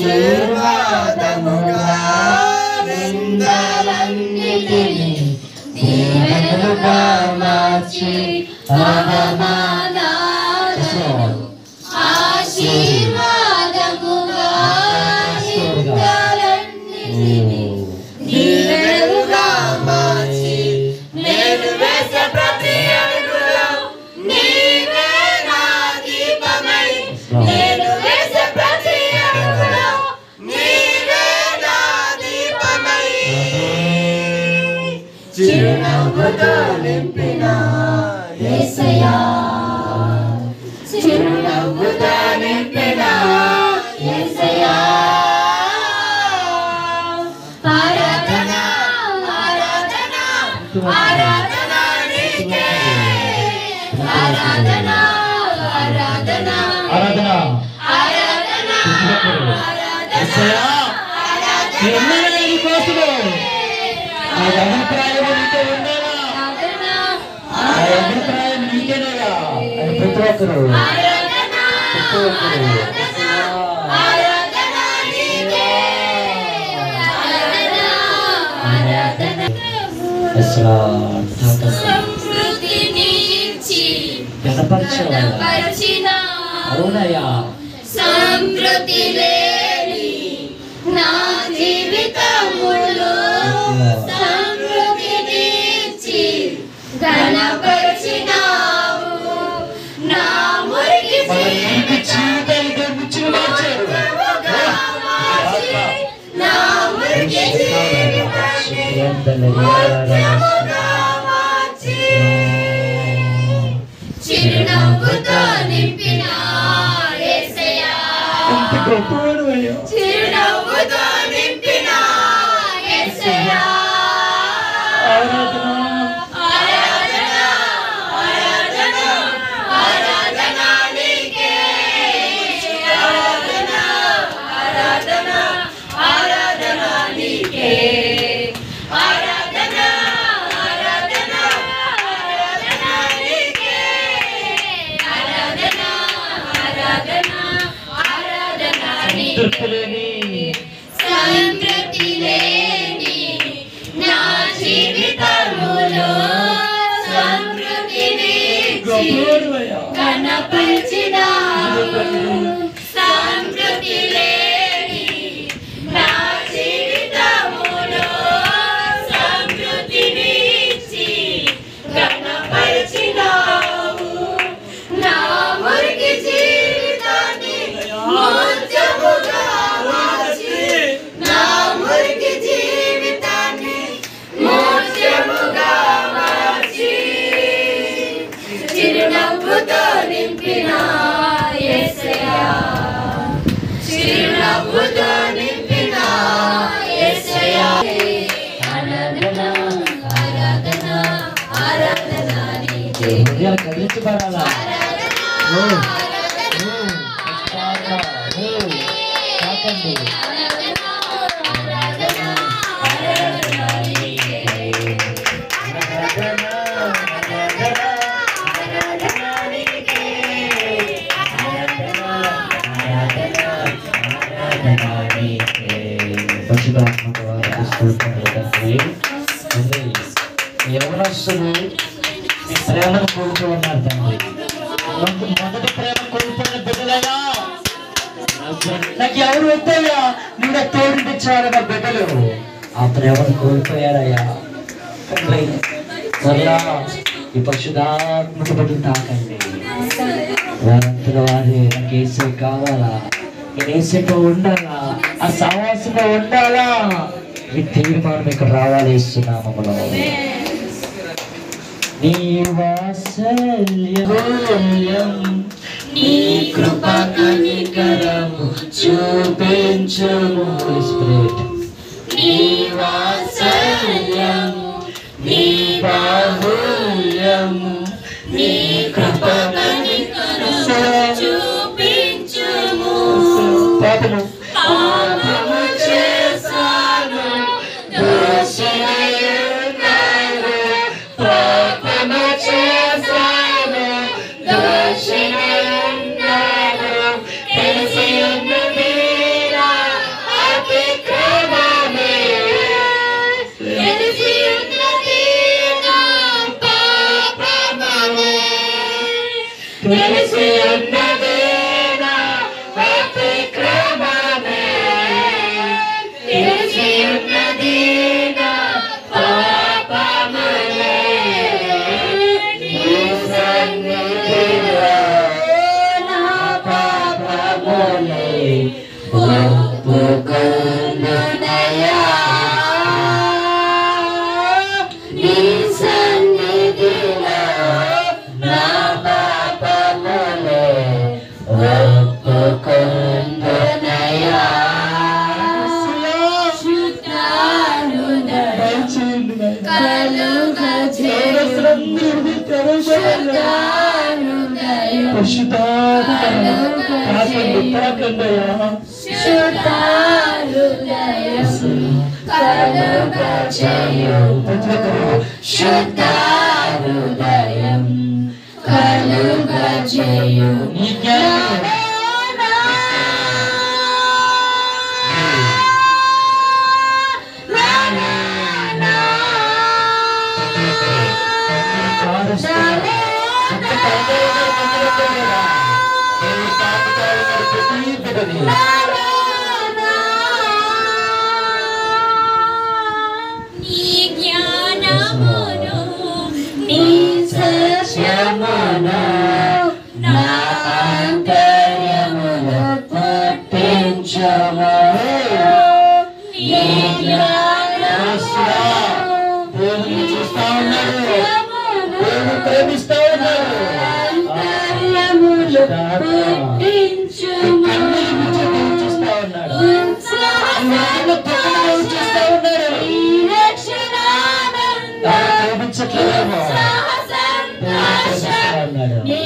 ఆశీర్వాదముగా నిందలన్నిటిని దీవెనలుగా మార్చి అవమానాలను ఆశీర్వాదముగా నిందలన్నిటిని దీవెనలుగా మార్చి నేను వేసే ప్రతి అడుగులో నీవే నా దీపమై నేను వేసే ప్రతి అడుగులో నీవే నా దీపమై చిరునవ్వుతో నింపిన యేసయ్యా చిరునవ్వుతో నింపిన యేసయ్యా ఆరాధన ఆరాధన ఆరాధన నీకే ఆరాధన ఆరాధన ఆరాధన ఆరాధన యేసయ్యా ఎన్నెల కోసము ఆ అభిప్రాయం నీకే ఉండాలా ఆ అభిప్రాయం నీకేనేగా అని ప్రతి ఒక్కరు సమృద్ధి లేని నా జీవితములో సమృద్ధినిచ్చి ఘనపరిచినావు నా మురికి నా మురికి చిరునవ్వుతో నింపిన యేసయ్యా చిరునవ్వుతో నింపిన యేసయ్యా ఆరాధన ఆరాధన ఆరాధన ఆరాధన నీకే ఆరాధన ఆరాధన ఆరాధన నీకే ఆరాధన ఆరాధన ఆరాధన నీకే ఆరాధన ఆరాధన ఆరాధన సమృద్ధి లేని నా జీవితములో సమృద్ధినిచ్చి ఘనపరిచినావు సమృద్ధి లేని నా జీవితములో సమృద్ధినిచ్చి ఘనపరిచినావు నా మురికి జీవితాన్ని మోక్షముగా మార్చి నా మురికి జీవితాన్ని మోక్షముగా మార్చి చిరునవ్వుతో నింపిన యేసయ్యా చిరునవ్వుతో నింపిన యేసయ్యా ఆరాధన ఆరాధన ఆరాధన నీకే కదిలించబడాలా ఎవరొస్తారు ప్రేమను కోల్పోతున్నారు తండ్రి మొదటి ప్రేమ కోల్పోయిన బిడ్డలైనా నాకు ఎవరు వద్దయ్యా నిన్న తోడించారన్న బిడ్డలు ఆ ప్రేమను కోల్పోయారయ్యా తండ్రి మరలా ఈ పరిశుద్ధాత్మక బిడ్డలు తాకండి వారంతగా వారే నాకు ఏసే కావాలా నేను ఏసేతో ఉండాలా ఆ సహవాసంలో ఉండాలా ఈ తీర్మానం ఇక్కడ రావాలి ఇస్తున్నామలో నీ వాత్సల్యం నీ కృప కనికరము చూపించుము స్పిరిట్ నీ వాత్సల్యం నీ బాహుల్యము నీ కృప కనికరము చూపించుము పాపము పాపము చేసాను దోషినయున్నాను పాపము చేసాను దోషినయున్నాను తెలిసి ఉన్న మీరా తెలిసి ఉన్నది నా అతిక్రమమే, తెలిసి ఉన్నది నా పాపములే, నీ సన్నిధిలో నా పాపములే ఒప్పుకొనునయ్యా, నీ సన్నిధిలో నా పాపములే ఒప్పుకొనునయ్యా. శుద్ధారుదయం కలుగజేయు నీ జ్ఞానమును నీ సత్యమును నా అంతర్యములో పుట్టించుము. నీ జ్ఞానమును దేవుని చూస్తా ఉన్నాడు, దేవుని ప్రేమిస్తా ఉన్నాడు. అంతర్యములో పుట్టించుము. చూస్తా ఉన్నాడు, చూస్తా ఉన్నాడు. ప్రేమించట్లేదేమో, నీ